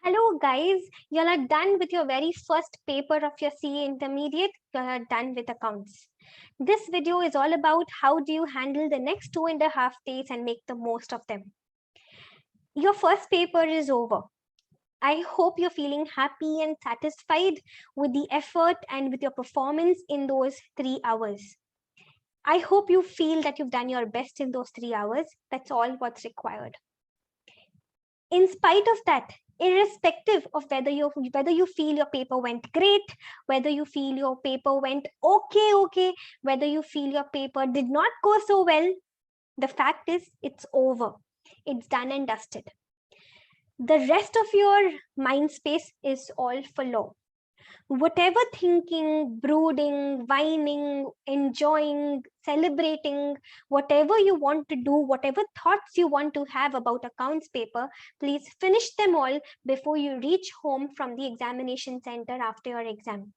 Hello guys, you all are done with your very first paper of your CA intermediate. You all are done with accounts. This video is all about how do you handle the next 2.5 days and make the most of them. Your first paper is over. I hope you're feeling happy and satisfied with the effort and with your performance in those 3 hours. I hope you feel that you've done your best in those 3 hours. That's all what's required. In spite of that, irrespective of whether you feel your paper went great, whether you feel your paper went okay, whether you feel your paper did not go so well, the fact is it's over. It's done and dusted. The rest of your mind space is all for law. Whatever thinking, brooding, whining, enjoying, celebrating, whatever you want to do, whatever thoughts you want to have about accounts paper, please finish them all before you reach home from the examination center after your exam.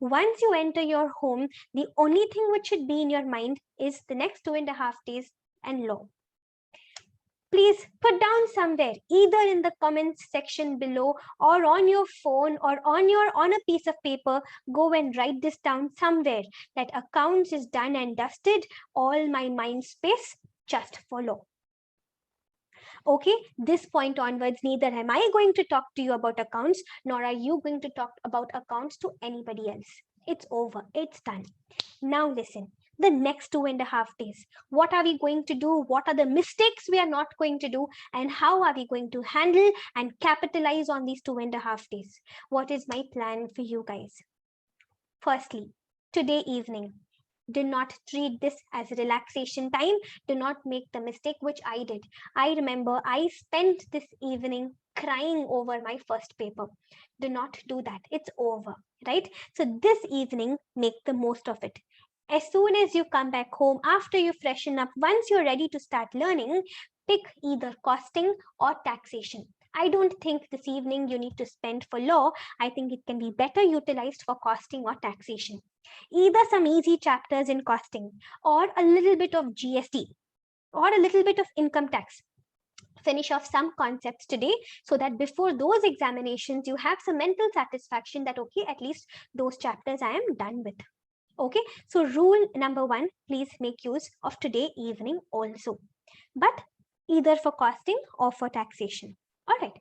Once you enter your home, the only thing which should be in your mind is the next 2.5 days and law. Please put down somewhere, either in the comments section below or on your phone or on a piece of paper. Go and write this down somewhere that accounts is done and dusted. All my mind space just follow. Okay, this point onwards, neither am I going to talk to you about accounts, nor are you going to talk about accounts to anybody else. It's over. It's done. Now listen. The next 2.5 days, what are we going to do? What are the mistakes we are not going to do? And how are we going to handle and capitalize on these 2.5 days? What is my plan for you guys? Firstly, today evening, do not treat this as relaxation time. Do not make the mistake which I did. I remember I spent this evening crying over my first paper. Do not do that. It's over, right? So this evening, make the most of it. As soon as you come back home, after you freshen up, once you're ready to start learning, pick either costing or taxation. I don't think this evening you need to spend for law. I think it can be better utilized for costing or taxation. Either some easy chapters in costing or a little bit of GST or a little bit of income tax. Finish off some concepts today so that before those examinations, you have some mental satisfaction that, okay, at least those chapters I am done with. Okay, so rule number 1, please make use of today evening also, but either for costing or for taxation. All right,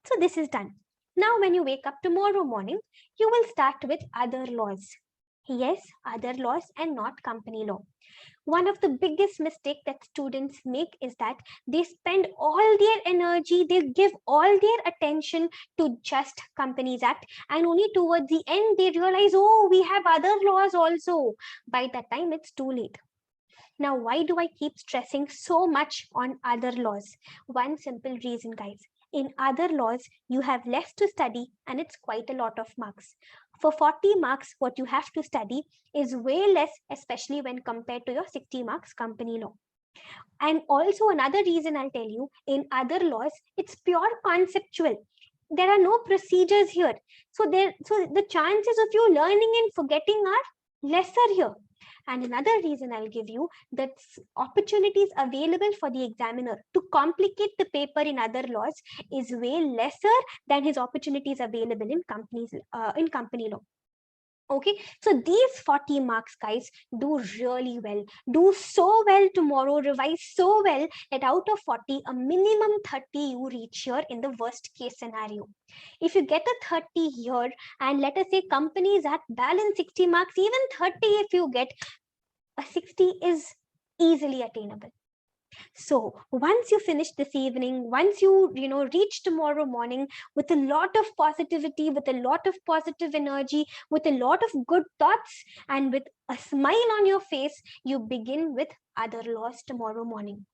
so this is done. Now, when you wake up tomorrow morning, you will start with other laws. Yes, other laws and not company law. One of the biggest mistake that students make is that they spend all their energy, they give all their attention to just Companies Act, and only towards the end they realize, oh, we have other laws also. By that time, it's too late. Now, why do I keep stressing so much on other laws? One simple reason, guys. In other laws, you have less to study and it's quite a lot of marks. For 40 marks, what you have to study is way less, especially when compared to your 60 marks company law. And also another reason I'll tell you, in other laws, it's pure conceptual. There are no procedures here. So the chances of you learning and forgetting are lesser here. And another reason I'll give you, that opportunities available for the examiner to complicate the paper in other laws is way lesser than his opportunities available in company law. Okay, so these 40 marks, guys, do really well. Do so well tomorrow, revise so well that out of 40, a minimum 30 you reach here in the worst case scenario. If you get a 30 here, and let us say Companies Act balance 60 marks, even 30 if you get, a 60 is easily attainable. So once you finish this evening, once you reach tomorrow morning with a lot of positivity, with a lot of positive energy, with a lot of good thoughts, and with a smile on your face, you begin with other laws tomorrow morning.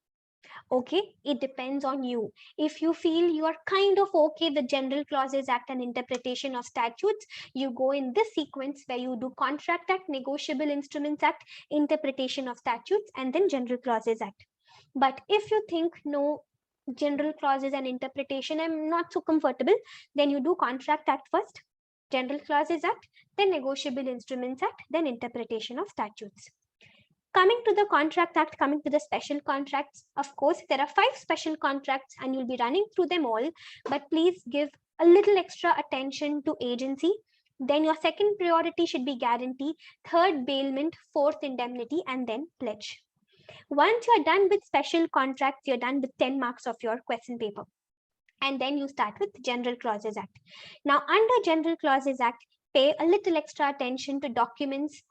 Okay, it depends on you. If you feel you are kind of okay with General Clauses Act and interpretation of statutes, you go in this sequence where you do Contract Act, Negotiable Instruments Act, interpretation of statutes, and then General Clauses Act. But if you think, no, general clauses and interpretation, I'm not so comfortable, then you do Contract Act first, General Clauses Act, then Negotiable Instruments Act, then interpretation of statutes. Coming to the Contract Act, coming to the special contracts, of course, there are 5 special contracts and you'll be running through them all, but please give a little extra attention to agency. Then your second priority should be guarantee, third bailment, fourth indemnity, and then pledge. Once you're done with special contracts, you're done with 10 marks of your question paper. And then you start with General Clauses Act. Now, under General Clauses Act, pay a little extra attention to documents,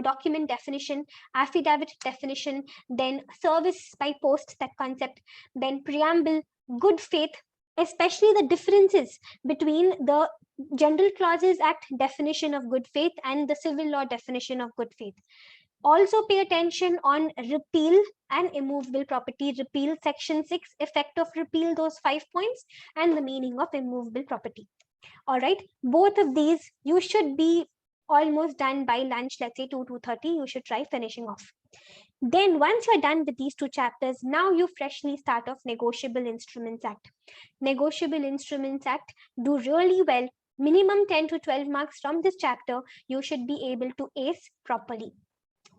document definition, affidavit definition, then service by post, that concept, then preamble, good faith, especially the differences between the General Clauses Act definition of good faith and the civil law definition of good faith. Also pay attention on repeal and immovable property. Repeal section 6, effect of repeal, those 5 points, and the meaning of immovable property. All right, both of these you should be almost done by lunch, let's say 2:30, you should try finishing off. Then once you're done with these 2 chapters, now you freshly start off Negotiable Instruments Act. Negotiable Instruments Act, do really well. Minimum 10 to 12 marks from this chapter, you should be able to ace properly.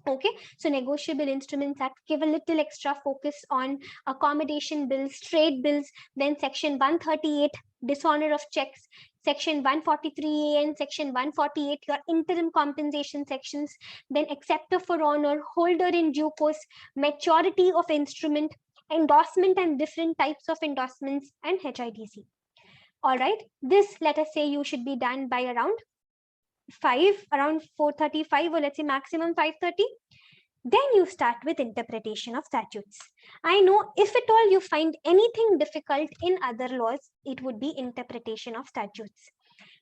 Okay, so Negotiable Instruments Act, give a little extra focus on accommodation bills, trade bills, then section 138, dishonor of checks, section 143A and section 148, your interim compensation sections, then acceptor for honor, holder in due course, maturity of instrument, endorsement and different types of endorsements, and HIDC. All right, this, let us say you should be done by around 4:35, or let's say maximum 5:30. Then you start with interpretation of statutes. I know if at all you find anything difficult in other laws, it would be interpretation of statutes.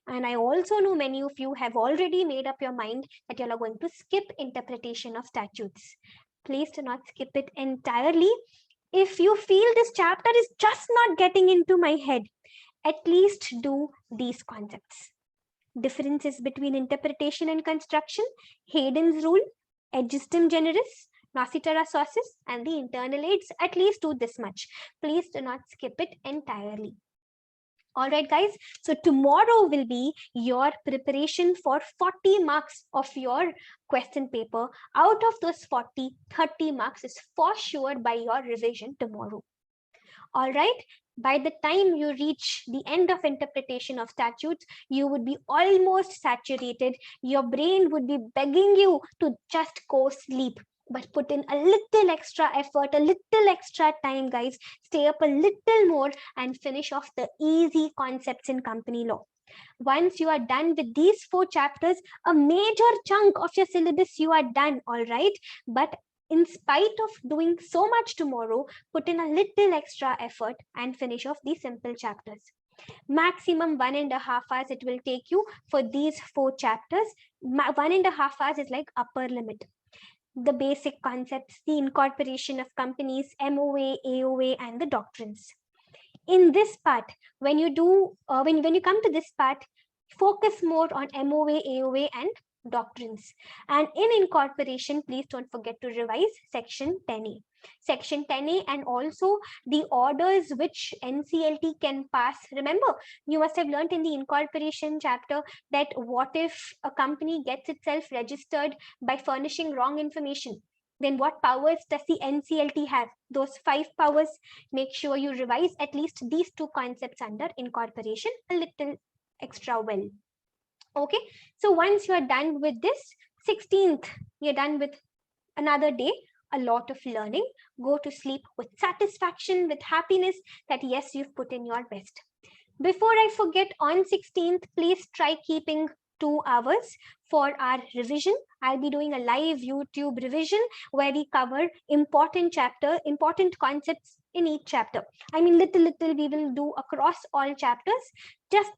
And I also know many of you have already made up your mind that you are going to skip interpretation of statutes. Please do not skip it entirely. If you feel this chapter is just not getting into my head, at least do these concepts. Differences between interpretation and construction, Hayden's rule, Aegistum generis, Nositera sources, and the internal aids. At least do this much. Please do not skip it entirely. All right, guys. So tomorrow will be your preparation for 40 marks of your question paper. Out of those 40, 30 marks is for sure by your revision tomorrow. All right. By the time you reach the end of interpretation of statutes, you would be almost saturated. Your brain would be begging you to just go sleep. But put in a little extra effort, a little extra time, guys. Stay up a little more and finish off the easy concepts in company law. Once you are done with these 4 chapters, a major chunk of your syllabus you are done, all right? But in spite of doing so much tomorrow, put in a little extra effort and finish off these simple chapters. Maximum 1.5 hours it will take you for these 4 chapters. 1.5 hours is like upper limit. The basic concepts, the incorporation of companies, MOA, AOA, and the doctrines. In this part, when you come to this part, focus more on MOA, AOA, and doctrines. And in incorporation, please don't forget to revise section 10A. Section 10A and also the orders which NCLT can pass. Remember, you must have learned in the incorporation chapter that what if a company gets itself registered by furnishing wrong information? Then what powers does the NCLT have? Those 5 powers. Make sure you revise at least these 2 concepts under incorporation a little extra well. Okay, so once you are done with this 16th, you're done with another day, a lot of learning. Go to sleep with satisfaction, with happiness that yes, you've put in your best. Before I forget, on 16th, please try keeping 2 hours for our revision. I'll be doing a live YouTube revision where we cover important concepts in each chapter. I mean, little we will do across all chapters, just,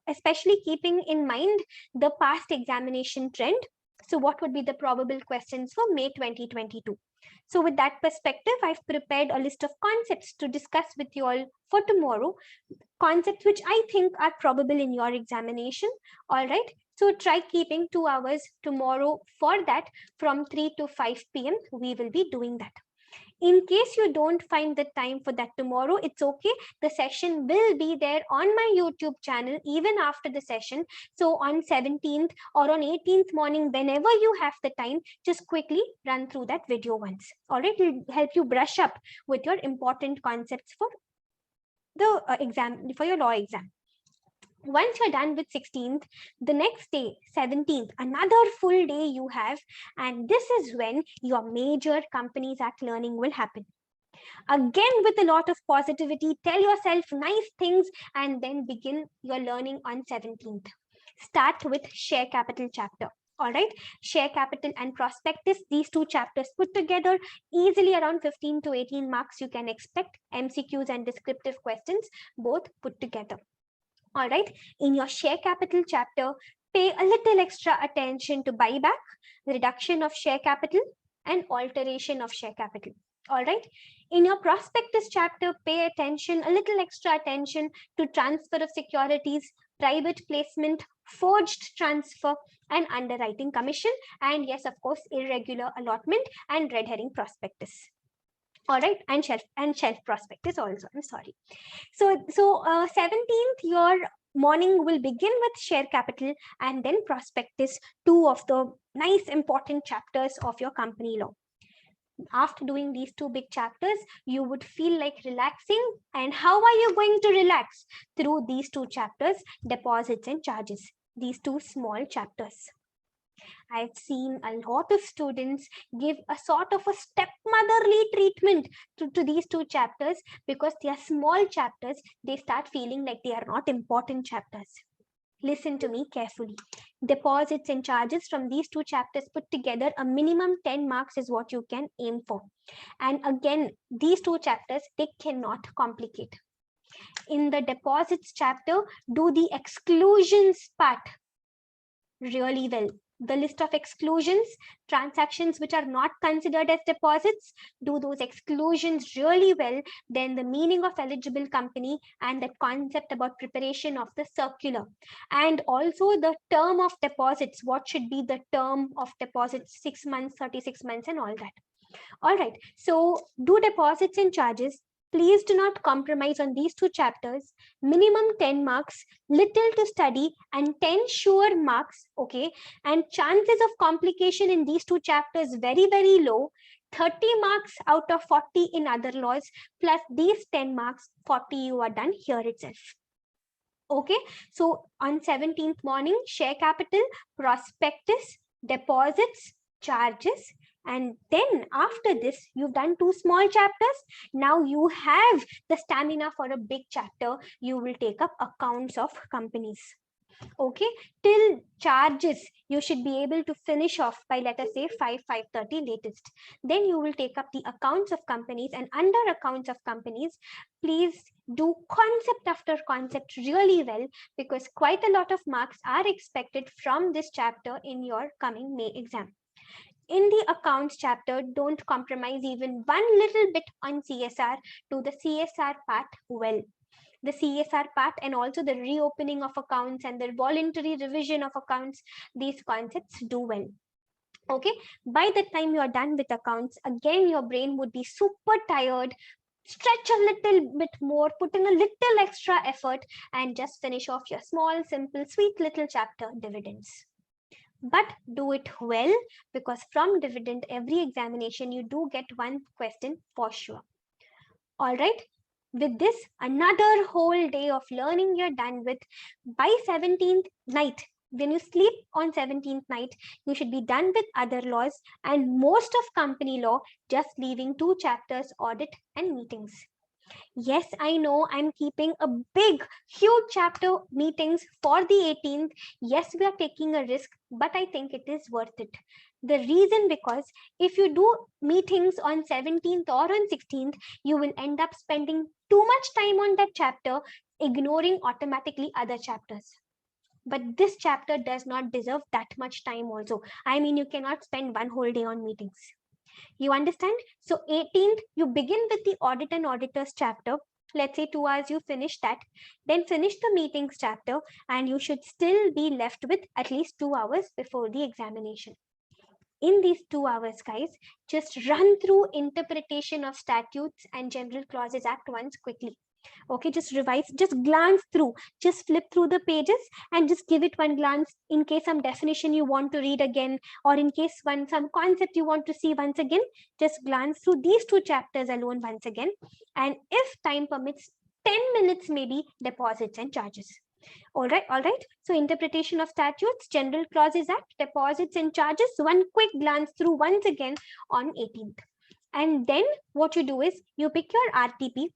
especially keeping in mind the past examination trend. So what would be the probable questions for May 2022? So with that perspective, I've prepared a list of concepts to discuss with you all for tomorrow, concepts which I think are probable in your examination. All right. So try keeping 2 hours tomorrow for that. From 3 to 5 p.m. we will be doing that. In case you don't find the time for that tomorrow, it's okay. The session will be there on my YouTube channel even after the session. So on 17th or on 18th morning, whenever you have the time, just quickly run through that video once. All right, it will help you brush up with your important concepts for the exam, for your law exam. Once you're done with 16th, the next day, 17th, another full day you have, and this is when your major Companies Act learning will happen. Again, with a lot of positivity, tell yourself nice things and then begin your learning on 17th. Start with share capital chapter. All right, share capital and prospectus, these two chapters put together, easily around 15 to 18 marks you can expect. MCQs and descriptive questions both put together. All right, in your share capital chapter, pay a little extra attention to buyback, reduction of share capital, and alteration of share capital. All right, in your prospectus chapter, pay attention, a little extra attention to transfer of securities, private placement, forged transfer, and underwriting commission, and yes, of course, irregular allotment and red herring prospectus. All right, and shelf prospectus also, I'm sorry. So 17th, your morning will begin with share capital and then prospectus, two of the nice important chapters of your company law. After doing these two big chapters, you would feel like relaxing. And how are you going to relax? Through these two chapters, deposits and charges, these two small chapters. I've seen a lot of students give a sort of a stepmotherly treatment to these two chapters because they are small chapters. They start feeling like they are not important chapters. Listen to me carefully. Deposits and charges from these two chapters put together, a minimum 10 marks is what you can aim for. And again, these two chapters, they cannot complicate. In the deposits chapter, do the exclusions part really well. The list of exclusions, transactions which are not considered as deposits, do those exclusions really well, then the meaning of eligible company and the concept about preparation of the circular, and also the term of deposits, what should be the term of deposits, 6 months, 36 months, and all that. All right, so do deposits and charges. Please do not compromise on these two chapters. Minimum 10 marks, little to study, and 10 sure marks, okay? And chances of complication in these two chapters very, very low. 30 marks out of 40 in other laws, plus these 10 marks, 40 you are done here itself. Okay, so on 17th morning, share capital, prospectus, deposits, charges, and then after this, you've done two small chapters. Now you have the stamina for a big chapter. You will take up accounts of companies. Okay, till charges, you should be able to finish off by, let us say, 5:30 latest. Then you will take up the accounts of companies, and under accounts of companies, please do concept after concept really well, because quite a lot of marks are expected from this chapter in your coming May exam. In the accounts chapter, don't compromise even one little bit on CSR. Do the CSR part well. The CSR part and also the reopening of accounts and the voluntary revision of accounts, these concepts do well. Okay, by the time you're done with accounts, again, your brain would be super tired. Stretch a little bit more, put in a little extra effort, and just finish off your small, simple, sweet little chapter, dividends. But do it well, because from dividend, every examination, you do get one question for sure. All right. With this, another whole day of learning you're done with. By 17th night, when you sleep on 17th night, you should be done with other laws and most of company law, just leaving two chapters, audit and meetings. Yes, I know I'm keeping a big, huge chapter meetings for the 18th. Yes, we are taking a risk, but I think it is worth it. The reason, because if you do meetings on 17th or on 16th, you will end up spending too much time on that chapter, ignoring automatically other chapters. But this chapter does not deserve that much time also. I mean, you cannot spend one whole day on meetings. You understand? So 18th, you begin with the audit and auditors chapter. Let's say 2 hours you finish that. Then finish the meetings chapter, and you should still be left with at least 2 hours before the examination. In these 2 hours, guys, just run through Interpretation of Statutes and General Clauses Act once quickly. Okay, just revise, just glance through, just flip through the pages and just give it one glance in case some definition you want to read again, or in case some concept you want to see once again. Just glance through these 2 chapters alone once again, and if time permits, 10 minutes maybe deposits and charges. All right. So Interpretation of Statutes, General Clauses Act, Deposits and Charges, one quick glance through once again on 18th. And then what you do is you pick your RTP,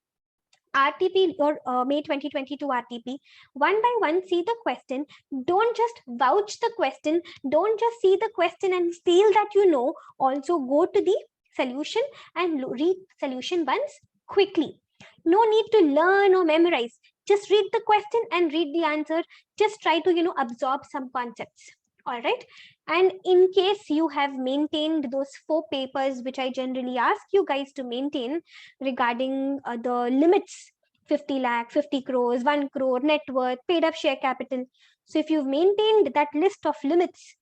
or May 2022 RTP. One by one, see the question. Don't just vouch the question. Don't just see the question and feel that you know. Also go to the solution and read solution once quickly. No need to learn or memorize. Just read the question and read the answer. Just try to, absorb some concepts. All right. And in case you have maintained those 4 papers, which I generally ask you guys to maintain regarding the limits, 50 lakh, 50 crores, 1 crore, net worth, paid up share capital. So if you've maintained that list of limits,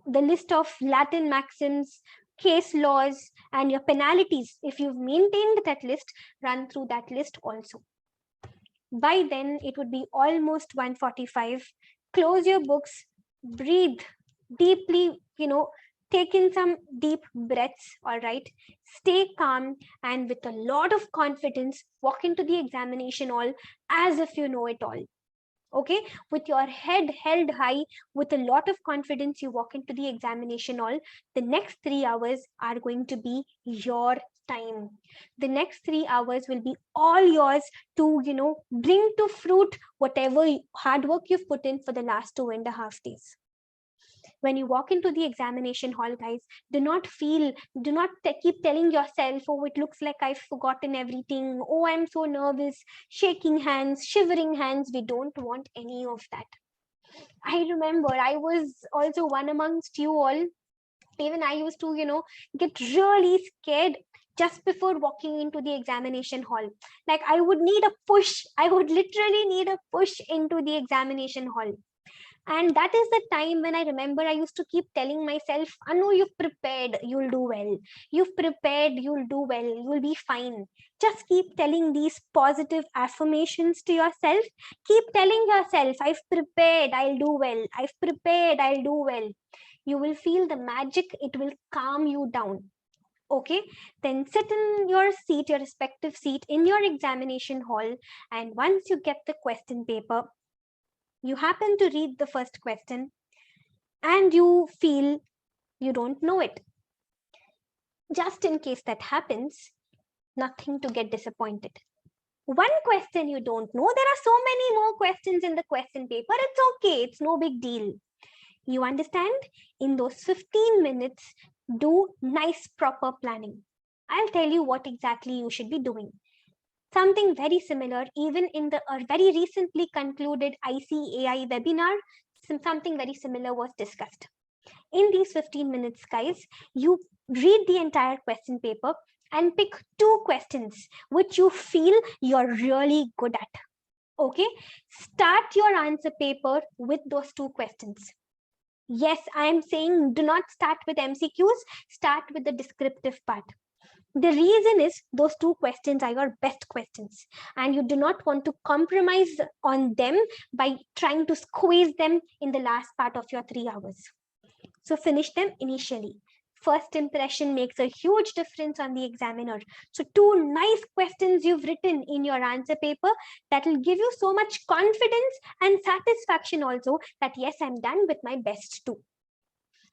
the list of Latin maxims, case laws, and your penalties, if you've maintained that list, run through that list also. By then, it would be almost 1:45. Close your books, breathe deeply, take in some deep breaths, all right? Stay calm and with a lot of confidence, walk into the examination hall as if you know it all. Okay, with your head held high, with a lot of confidence, you walk into the examination hall. The next 3 hours are going to be your time. The next 3 hours will be all yours to, bring to fruit whatever hard work you've put in for the last 2.5 days. When you walk into the examination hall, guys, do not keep telling yourself, oh, it looks like I've forgotten everything. Oh, I'm so nervous, shaking hands, shivering hands. We don't want any of that. I remember I was also one amongst you all. Even I used to, get really scared just before walking into the examination hall. Like I would need a push. I would literally need a push into the examination hall. And that is the time when I remember I used to keep telling myself, Anu, you've prepared, you'll do well. You've prepared, you'll do well, you'll be fine. Just keep telling these positive affirmations to yourself. Keep telling yourself, I've prepared, I'll do well. I've prepared, I'll do well. You will feel the magic, it will calm you down. Okay, then sit in your seat, your respective seat in your examination hall. And once you get the question paper, you happen to read the first question and you feel you don't know it. Just in case that happens, nothing to get disappointed. One question you don't know, there are so many more questions in the question paper. It's okay, it's no big deal. You understand? In those 15 minutes, do nice proper planning. I'll tell you what exactly you should be doing. Something very similar, even in the very recently concluded ICAI webinar, something very similar was discussed. In these 15 minutes, guys, you read the entire question paper and pick 2 questions which you feel you're really good at. Okay, start your answer paper with those 2 questions. Yes, I am saying do not start with MCQs, start with the descriptive part. The reason is those 2 questions are your best questions and you do not want to compromise on them by trying to squeeze them in the last part of your 3 hours. So finish them initially. First impression makes a huge difference on the examiner. So 2 nice questions you've written in your answer paper that will give you so much confidence and satisfaction also that yes, I'm done with my best 2.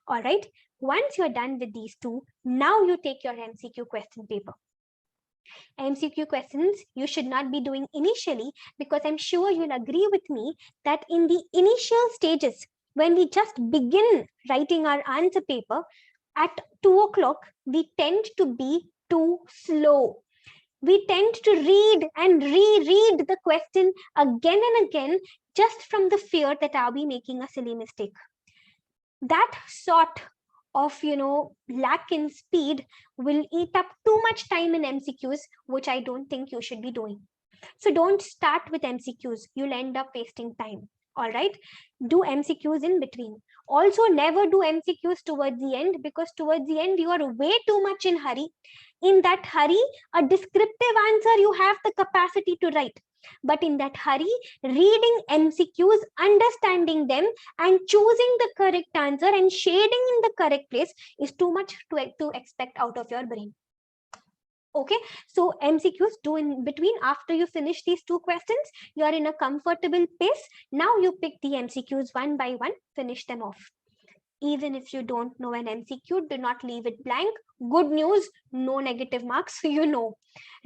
All right. Once you're done with these 2, now you take your MCQ question paper. MCQ questions you should not be doing initially because I'm sure you'll agree with me that in the initial stages, when we just begin writing our answer paper, at 2 o'clock, we tend to be too slow. We tend to read and reread the question again and again just from the fear that I'll be making a silly mistake. That sort of lack in speed will eat up too much time in MCQs, which I don't think you should be doing. So don't start with MCQs. You'll end up wasting time. All right, do MCQs in between. Also, never do MCQs towards the end, because towards the end you are way too much in hurry. In that hurry, a descriptive answer you have the capacity to write. But in that hurry, reading MCQs, understanding them, and choosing the correct answer and shading in the correct place is too much to expect out of your brain. Okay, so MCQs do in between. After you finish these two questions, you are in a comfortable pace. Now you pick the MCQs one by one, finish them off. Even if you don't know an MCQ, do not leave it blank. Good news, no negative marks, you know,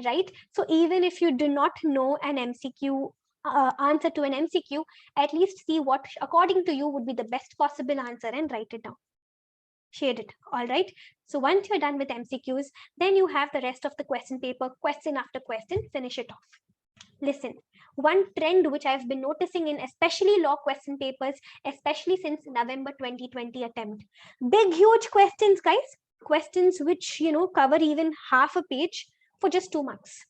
right? So even if you do not know an MCQ, answer to an MCQ, at least see what according to you would be the best possible answer and write it down. Shade it. All right. So once you're done with MCQs, then you have the rest of the question paper, question after question, finish it off. Listen, one trend which I've been noticing in especially law question papers, especially since November 2020 attempt, big, huge questions, guys, questions which, you know, cover even half a page for just 2 marks.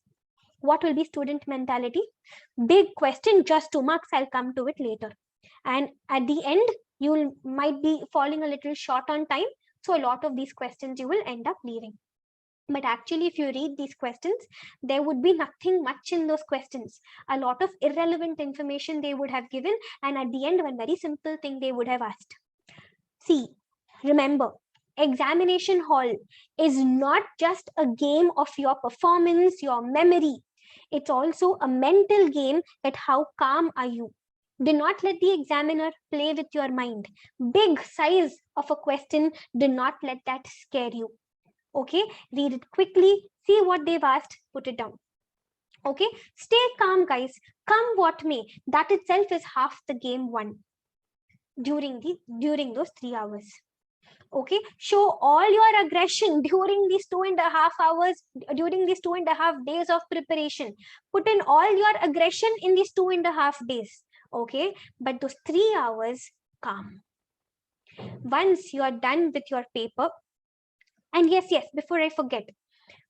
What will be student mentality? Big question, just 2 marks. I'll come to it later. And at the end, you might be falling a little short on time. So a lot of these questions you will end up leaving. But actually, if you read these questions, there would be nothing much in those questions. A lot of irrelevant information they would have given. And at the end, one very simple thing they would have asked. See, remember, examination hall is not just a game of your performance, your memory. It's also a mental game at how calm are you. Do not let the examiner play with your mind. Big size of a question, do not let that scare you. Okay, read it quickly, see what they've asked, put it down. Okay, stay calm, guys. Come what may. That itself is half the game won during those 3 hours. Okay, show all your aggression during these 2.5 hours, during these 2.5 days of preparation. Put in all your aggression in these 2.5 days. Okay, but those 3 hours, calm. Once you are done with your paper, and yes, before I forget,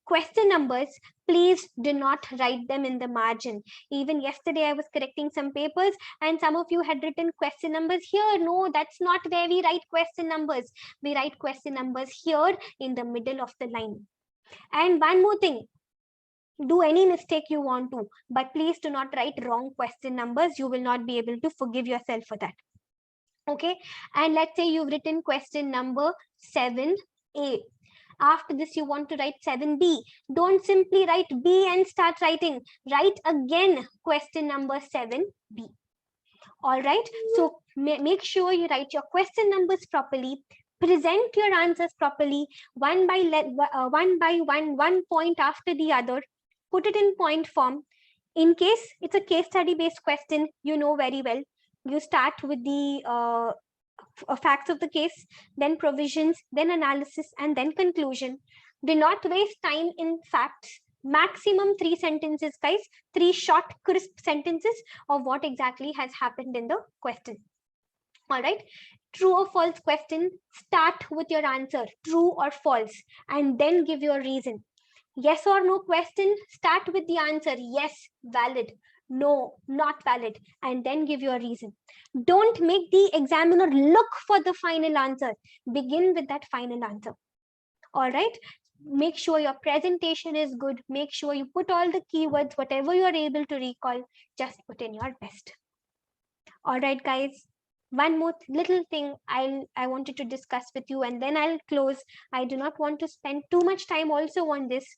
question numbers, please do not write them in the margin. Even yesterday I was correcting some papers and some of you had written question numbers here. No, that's not where we write question numbers. We write question numbers here in the middle of the line. And one more thing, do any mistake you want to, but please do not write wrong question numbers. You will not be able to forgive yourself for that. Okay, and let's say you've written question number 7A. After this, you want to write 7B. Don't simply write B and start writing. Write again question number 7B. All right. So make sure you write your question numbers properly. Present your answers properly, one by one point after the other. Put it in point form. In case it's a case study based question, you know very well. You start with the facts of the case, then provisions, then analysis, and then conclusion. Do not waste time in facts. Maximum 3 sentences, guys. 3 short, crisp sentences of what exactly has happened in the question. All right. True or false question. Start with your answer, true or false, and then give your reason. Yes or no question. Start with the answer. Yes, valid. No, not valid, and then give your reason. Don't make the examiner look for the final answer. Begin with that final answer. All right. Make sure your presentation is good. Make sure you put all the keywords, whatever you are able to recall, just put in your best. All right, guys. One more little thing I wanted to discuss with you, and then I'll close. I do not want to spend too much time also on this.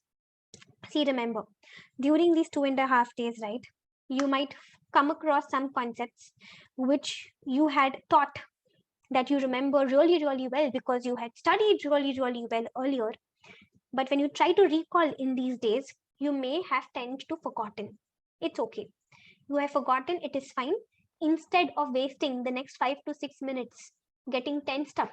See, remember, during these 2.5 days, right, you might come across some concepts which you had taught that you remember really, really well because you had studied really, really well earlier. But when you try to recall in these days, you may have tended to forgotten. It's okay. You have forgotten, it is fine. Instead of wasting the next 5 to 6 minutes getting tensed up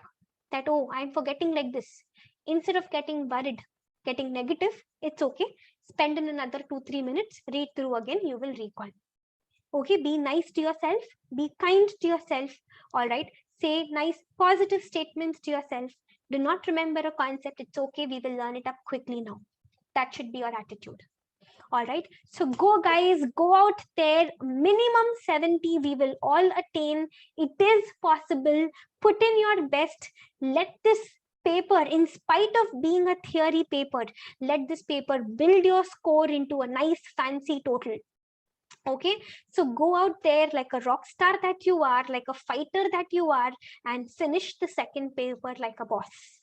that, oh, I'm forgetting like this. Instead of getting worried, getting negative, it's okay. Spend in another 2-3 minutes, read through again, you will recall. Okay, be nice to yourself, be kind to yourself. All right, say nice positive statements to yourself. Do not remember a concept, it's okay, we will learn it up quickly now. That should be your attitude. All right, so go guys, go out there. Minimum 70 we will all attain. It is possible. Put in your best. Let this paper, in spite of being a theory paper, let this paper build your score into a nice fancy total. Okay, so go out there like a rock star that you are, like a fighter that you are, and finish the second paper like a boss.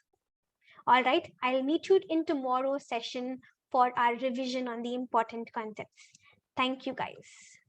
All right, I'll meet you in tomorrow's session for our revision on the important concepts. Thank you guys.